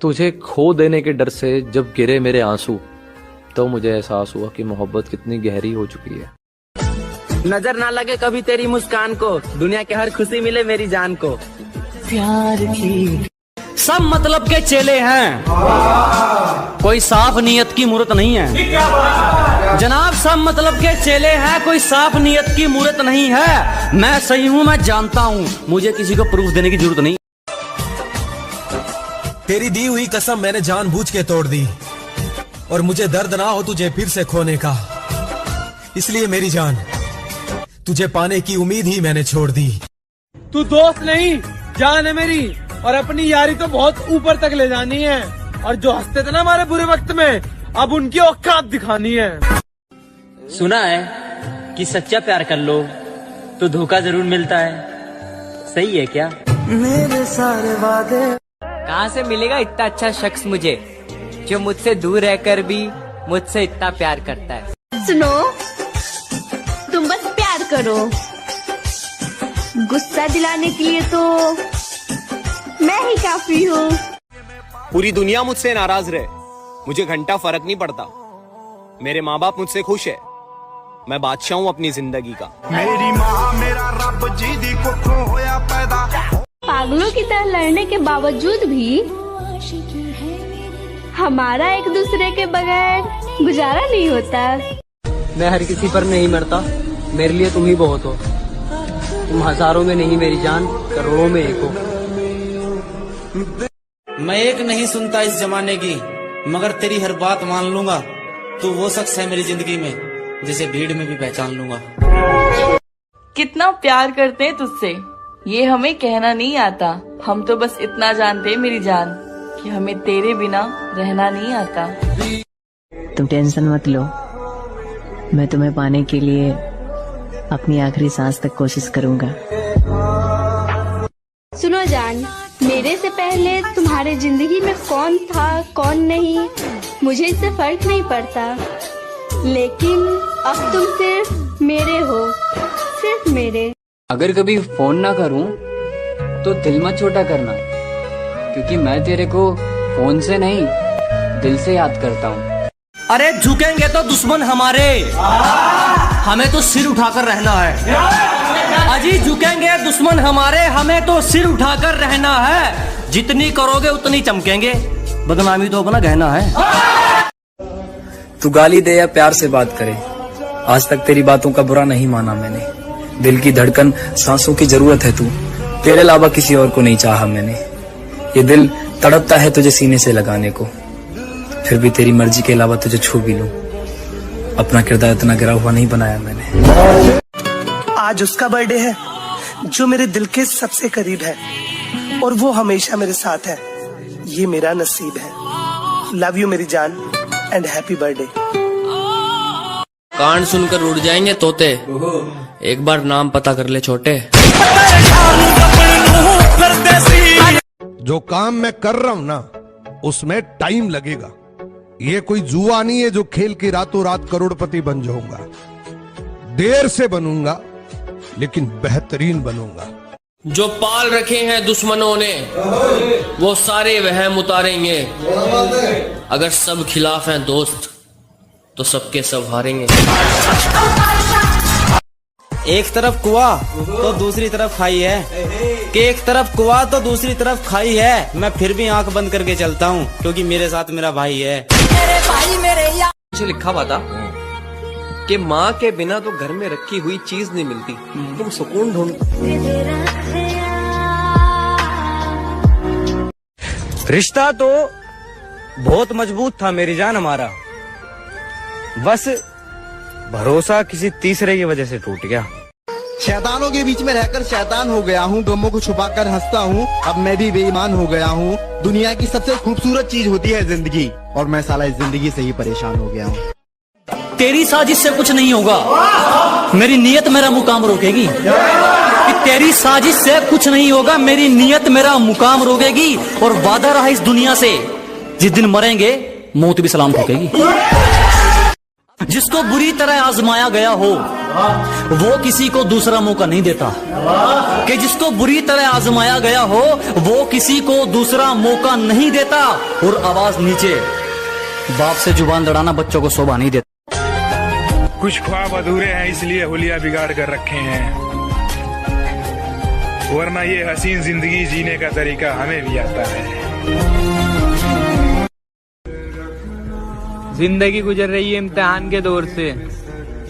तुझे खो देने के डर से जब गिरे मेरे आंसू, तो मुझे एहसास हुआ कि मोहब्बत कितनी गहरी हो चुकी है। नजर ना लगे कभी तेरी मुस्कान को, दुनिया के हर खुशी मिले मेरी जान को। प्यार की सब मतलब के चेले हैं, कोई साफ नियत की मूरत नहीं है जनाब। सब मतलब के चेले हैं, कोई साफ नियत की मूरत नहीं है। मैं सही हूँ, मैं जानता हूँ, मुझे किसी को प्रूफ देने की जरूरत नहीं। तेरी दी हुई कसम मैंने जानबूझ के तोड़ दी, और मुझे दर्द ना हो तुझे फिर से खोने का। इसलिए मेरी जान, तुझे पाने की उम्मीद ही मैंने छोड़ दी। तू दोस्त नहीं जान है मेरी, और अपनी यारी तो बहुत ऊपर तक ले जानी है। और जो हंसते थे ना हमारे बुरे वक्त में, अब उनकी औकात दिखानी है। सुना है कि सच्चा प्यार कर लो तो धोखा जरूर मिलता है, सही है क्या? मेरे सारे वादे कहाँ से मिलेगा इतना अच्छा शख्स मुझे, जो मुझसे दूर रहकर भी मुझसे इतना प्यार करता है। सुनो, तुम बस प्यार करो, गुस्सा दिलाने के लिए तो मैं ही काफी हूँ। पूरी दुनिया मुझसे नाराज रहे, मुझे घंटा फर्क नहीं पड़ता। मेरे माँ बाप मुझसे खुश है, मैं बादशाह हूँ अपनी जिंदगी का। मेरी माँ मेरा रब जी दी कुखों होया पैदा। पागलों की तरह लड़ने के बावजूद भी हमारा एक दूसरे के बगैर गुजारा नहीं होता। मैं हर किसी पर नहीं मरता, मेरे लिए तुम ही बहुत हो। तुम हजारों में नहीं मेरी जान, करोड़ों में एक हो। मैं एक नहीं सुनता इस जमाने की, मगर तेरी हर बात मान लूंगा। तू वो शख्स है मेरी जिंदगी में जिसे भीड़ में भी पहचान लूंगा। कितना प्यार करते हैं तुझसे ये हमें कहना नहीं आता। हम तो बस इतना जानते हैं मेरी जान कि हमें तेरे बिना रहना नहीं आता। तुम टेंशन मत लो, मैं तुम्हें पाने के लिए अपनी आखिरी सांस तक कोशिश करूंगा। सुनो जान, मेरे से पहले तुम्हारे जिंदगी में कौन था कौन नहीं, मुझे इससे फर्क नहीं पड़ता। लेकिन अब तुम सिर्फ मेरे हो, सिर्फ मेरे। अगर कभी फोन ना करूं तो दिल मत छोटा करना, क्योंकि मैं तेरे को फोन से नहीं दिल से याद करता हूँ। अरे झुकेंगे तो दुश्मन हमारे, हमें तो सिर उठाकर रहना है। अजी झुकेंगे दुश्मन हमारे, हमें तो सिर उठाकर रहना है। जितनी करोगे उतनी चमकेंगे, बदनामी तो अपना गहना है। तू गाली दे या प्यार से बात करे, आज तक तेरी बातों का बुरा नहीं माना मैंने। दिल की धड़कन सांसों की जरूरत है तू, तेरे अलावा किसी और को नहीं चाहा मैंने। ये दिल तड़पता है तुझे सीने से लगाने को, फिर भी तेरी मर्जी के अलावा तुझे छू भी लूं। अपना किरदार इतना गिरा हुआ नहीं बनाया मैंने। आज उसका बर्थडे है जो मेरे दिल के सबसे करीब है, और वो हमेशा मेरे साथ है। ये मेरा नसीब है। लव यू मेरी जान, एंड हैप्पी बर्थडे। कान सुनकर उड़ जाएंगे तोते, एक बार नाम पता कर ले छोटे। जो काम मैं कर रहा हूं ना, उसमें टाइम लगेगा। ये कोई जुआ नहीं है जो खेल के रातों रात करोड़पति बन जाऊंगा। देर से बनूंगा, लेकिन बेहतरीन बनूंगा। जो पाल रखे हैं दुश्मनों ने, वो सारे वहम उतारेंगे। अगर सब खिलाफ हैं दोस्त, तो सबके सब हारेंगे। एक तरफ कुआं तो दूसरी तरफ खाई है, कि एक तरफ कुआं तो दूसरी तरफ खाई है। मैं फिर भी आंख बंद करके चलता हूँ, क्योंकि मेरे साथ मेरा भाई है। मेरे भाई मेरे यार। मुझे लिखा हुआ था कि माँ के बिना तो घर में रखी हुई चीज नहीं मिलती, तुम सुकून ढूंढ। रिश्ता तो बहुत मजबूत था मेरी जान हमारा, बस भरोसा किसी तीसरे की वजह से टूट गया। शैतानों के बीच में रहकर शैतान हो गया हूँ, गमों को छुपाकर हंसता हूँ। अब मैं भी बेईमान हो गया हूँ। दुनिया की सबसे खूबसूरत चीज होती है जिंदगी, और मैं साला इस जिंदगी से ही परेशान हो गया हूँ। तेरी साजिश से कुछ नहीं होगा, मेरी नीयत मेरा मुकाम रोकेगी। कि तेरी साजिश से कुछ नहीं होगा, मेरी नीयत मेरा मुकाम रोकेगी। और वादा रहा इस दुनिया से, जिस दिन मरेंगे मौत भी सलाम ठोकेगी। जिसको बुरी तरह आजमाया गया हो वो किसी को दूसरा मौका नहीं देता, कि जिसको बुरी तरह आजमाया गया हो वो किसी को दूसरा मौका नहीं देता। और आवाज नीचे, बाप से जुबान लड़ाना बच्चों को शोभा नहीं देता। कुछ ख्वाब अधूरे हैं इसलिए हुलिया बिगाड़ कर रखे हैं, वरना ये हसीन जिंदगी जीने का तरीका हमें भी आता है। जिंदगी गुजर रही है इम्तिहान के दौर से,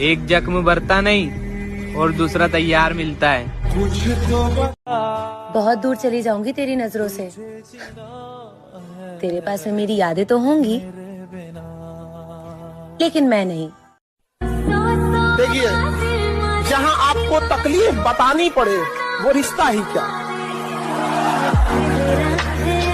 एक जख्म भरता नहीं और दूसरा तैयार मिलता है। बहुत दूर चली जाऊंगी तेरी नजरों से, तेरे पास में मेरी यादें तो होंगी लेकिन मैं नहीं। देखिए, जहाँ आपको तकलीफ बतानी पड़े वो रिश्ता ही क्या,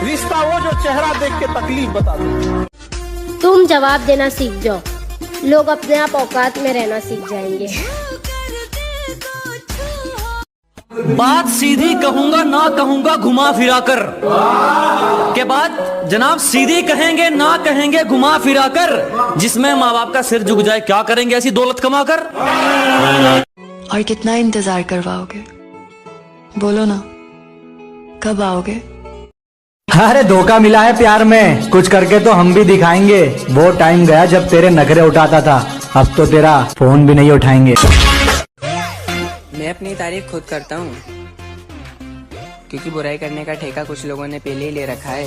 रिश्ता वो जो चेहरा देख के तकलीफ बता दे। तुम जवाब देना सीख जाओ, लोग अपने आप औकात में रहना सीख जाएंगे। बात सीधी कहूंगा ना कहूंगा घुमा फिरा कर, के बाद जनाब सीधी कहेंगे ना कहेंगे घुमा फिरा कर, जिसमें माँ बाप का सिर झुक जाए क्या करेंगे ऐसी दौलत कमा कर। और कितना इंतजार करवाओगे, बोलो ना, कब आओगे? अरे धोखा मिला है प्यार में, कुछ करके तो हम भी दिखाएंगे। वो टाइम गया जब तेरे नखरे उठाता था, अब तो तेरा फोन भी नहीं उठाएंगे। मैं अपनी तारीफ खुद करता हूँ, क्योंकि बुराई करने का ठेका कुछ लोगों ने पहले ही ले रखा है।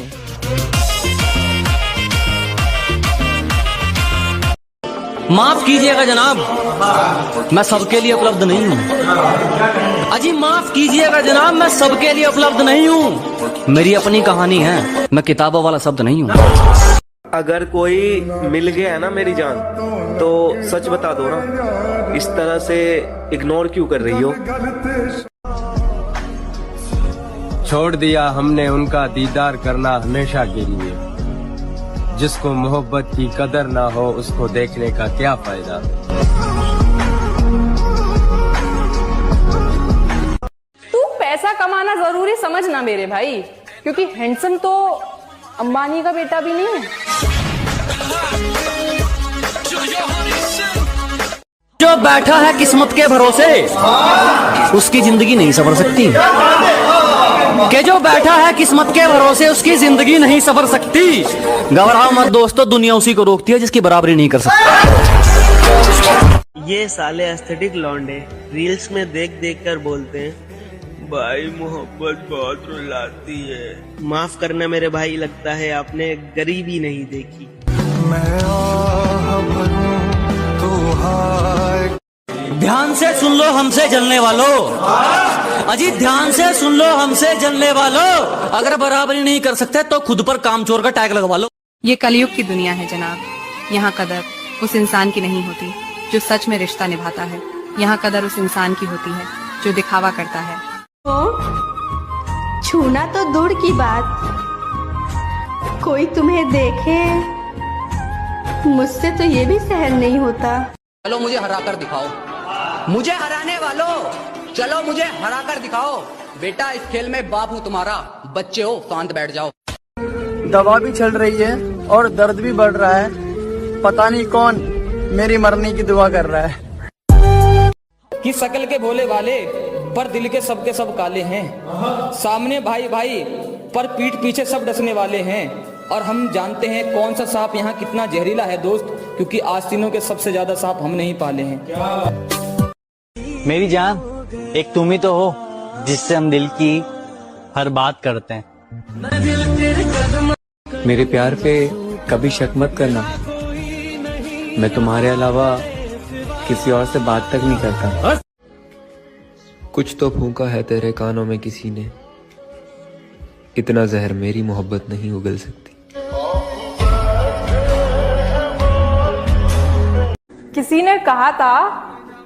माफ कीजिएगा जनाब, मैं सबके लिए उपलब्ध नहीं हूँ। अजी माफ कीजिएगा जनाब, मैं सबके लिए उपलब्ध नहीं हूँ। मेरी अपनी कहानी है, मैं किताबों वाला शब्द नहीं हूँ। अगर कोई मिल गया है ना मेरी जान, तो सच बता दो ना, इस तरह से इग्नोर क्यों कर रही हो? छोड़ दिया हमने उनका दीदार करना हमेशा के लिए, जिसको मोहब्बत की कदर ना हो उसको देखने का क्या फायदा। तू पैसा कमाना जरूरी समझना मेरे भाई, क्योंकि हैंडसम तो अंबानी का बेटा भी नहीं है। जो बैठा है किस्मत के भरोसे उसकी जिंदगी नहीं सवर सकती, कि जो बैठा है किस्मत के भरोसे उसकी जिंदगी नहीं सवर सकती। घबराओ मत दोस्तों, दुनिया उसी को रोकती है जिसकी बराबरी नहीं कर सकती। ये साले एस्थेटिक लौंडे रील्स में देख देख कर बोलते हैं भाई मोहब्बत बहुत रुलाती है। माफ करना मेरे भाई, लगता है आपने गरीबी नहीं देखी। ध्यान से सुन लो हमसे जलने वालों, अजी ध्यान से सुन लो हमसे जलने वालों, अगर बराबरी नहीं कर सकते तो खुद पर कामचोर का टैग लगवा लो। ये कलयुग की दुनिया है जनाब, यहाँ कदर उस इंसान की नहीं होती जो सच में रिश्ता निभाता है, यहाँ कदर उस इंसान की होती है जो दिखावा करता है। छूना तो दूर की बात, कोई तुम्हें देखे मुझसे तो ये भी सहन नहीं होता। चलो मुझे हरा कर दिखाओ, मुझे हराने वालों, चलो मुझे हरा कर दिखाओ। बेटा इस खेल में बाप हूँ तुम्हारा, बच्चे हो शांत बैठ जाओ। दवा भी चल रही है और दर्द भी बढ़ रहा है, पता नहीं कौन मेरी मरने की दुआ कर रहा है। कि शकल के भोले वाले पर दिल के सबके सब काले हैं, सामने भाई भाई पर पीठ पीछे सब डसने वाले हैं। और हम जानते हैं कौन सा सांप यहाँ कितना जहरीला है दोस्त, क्योंकि आस्तीनों के सबसे ज्यादा सांप हमने ही पाले हैं। मेरी जान, एक तुम ही तो हो जिससे हम दिल की हर बात करते हैं। मेरे प्यार पे कभी शक मत करना, मैं तुम्हारे अलावा किसी और से बात तक नहीं करता। कुछ तो फूंका है तेरे कानों में किसी ने, इतना जहर मेरी मोहब्बत नहीं उगल सकती। किसी ने कहा था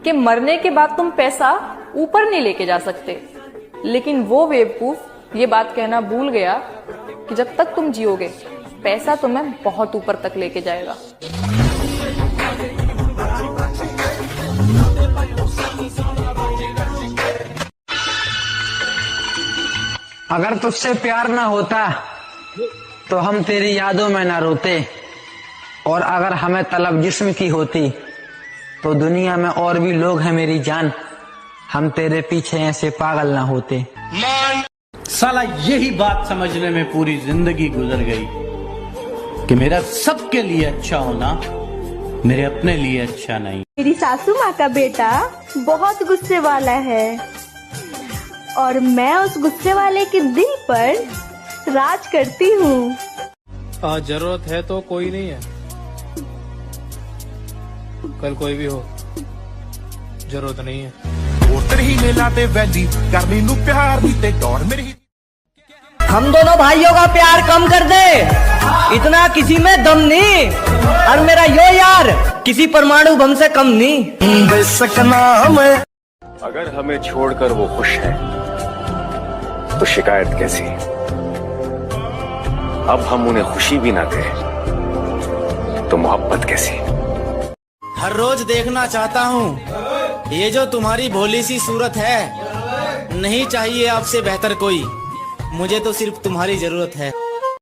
कि मरने के बाद तुम पैसा ऊपर नहीं लेके जा सकते, लेकिन वो बेवकूफ ये बात कहना भूल गया कि जब तक तुम जियोगे पैसा तुम्हें बहुत ऊपर तक लेके जाएगा। अगर तुझसे प्यार ना होता तो हम तेरी यादों में ना रोते, और अगर हमें तलब जिस्म की होती तो दुनिया में और भी लोग हैं मेरी जान, हम तेरे पीछे ऐसे पागल ना होते। साला यही बात समझने में पूरी जिंदगी गुजर गई कि मेरा सबके लिए अच्छा होना मेरे अपने लिए अच्छा नहीं। मेरी सासू माँ का बेटा बहुत गुस्से वाला है और मैं उस गुस्से वाले के दिल पर राज करती हूँ। जरूरत है तो कोई नहीं है, कल कोई भी हो, जरूरत नहीं है। हम दोनों भाइयों का प्यार कम कर दे, इतना किसी में दम नहीं, और मेरा यो यार किसी परमाणु बम से कम नहीं। बेसकना मैं अगर हमें छोड़कर वो खुश है तो शिकायत कैसी? अब हम उन्हें खुशी भी ना दें तो मोहब्बत कैसी? हर रोज देखना चाहता हूँ ये जो तुम्हारी भोली सी सूरत है। नहीं चाहिए आपसे बेहतर कोई, मुझे तो सिर्फ तुम्हारी जरूरत है।